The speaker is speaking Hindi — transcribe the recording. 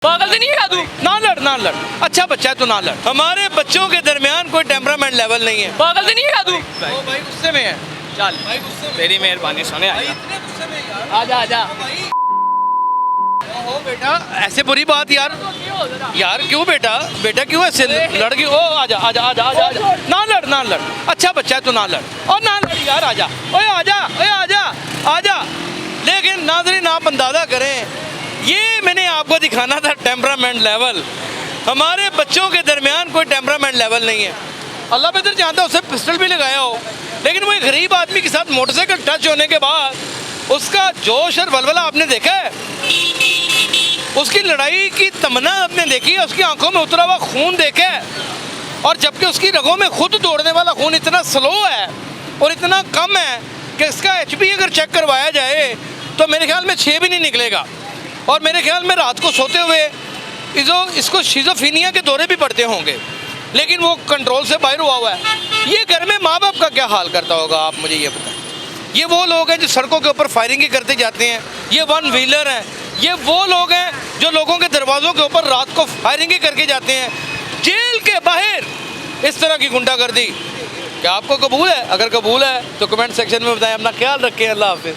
पागल तो नहीं है तू? ना लड़ अच्छा बच्चा है तो ना लड़। हमारे बच्चों के दरमियान कोई टेम्परामेंट लेवल नहीं है। पागल तो नहीं है तू? ओ भाई गुस्से में है। चल भाई गुस्से में तेरी मेहरबानी सोने आया। इतने गुस्से में यार। आजा आजा। ओहो बेटा ऐसे बुरी बात यार। यार क्यों बेटा क्यों ऐसे लड़ गई? ओ आजा आजा आजा आजा आजा। ना लड़ अच्छा बच्चा है तो ना लड़। और ना लड़ यार आजा। ओए आजा आजा। लेकिन नाज़रीन आप अंदाज़ा करें ये मैंने आपको दिखाना था टेम्परामेंट लेवल। हमारे बच्चों के दरमियान कोई टेम्परामेंट लेवल नहीं है। अल्लाह बेहतर जानता है उसे पिस्टल भी लगाया हो, लेकिन वो एक गरीब आदमी के साथ मोटरसाइकिल टच होने के बाद उसका जोश और वलवला आपने देखा है, उसकी लड़ाई की तमन्ना आपने देखी है, उसकी आंखों में उतरा हुआ खून देखा है। और जबकि उसकी रगों में खुद दौड़ने वाला खून इतना स्लो है और इतना कम है कि इसका HP अगर चेक करवाया जाए तो मेरे ख्याल में 6 भी नहीं निकलेगा। और मेरे ख्याल में रात को सोते हुए इसको शिज़ोफ्रेनिया के दौरे भी पड़ते होंगे, लेकिन वो कंट्रोल से बाहर हुआ है। ये घर में माँ बाप का क्या हाल करता होगा आप मुझे ये बताएं। ये वो लोग हैं जो सड़कों के ऊपर फायरिंग करते जाते हैं, ये वन व्हीलर हैं, ये वो लोग हैं जो लोगों के दरवाज़ों के ऊपर रात को फायरिंग करके जाते हैं। जेल के बाहर इस तरह की गुंडागर्दी क्या आपको कबूल है? अगर कबूल है तो कमेंट सेक्शन में बताएं। अपना ख्याल रखें। अल्लाह हाफिज़।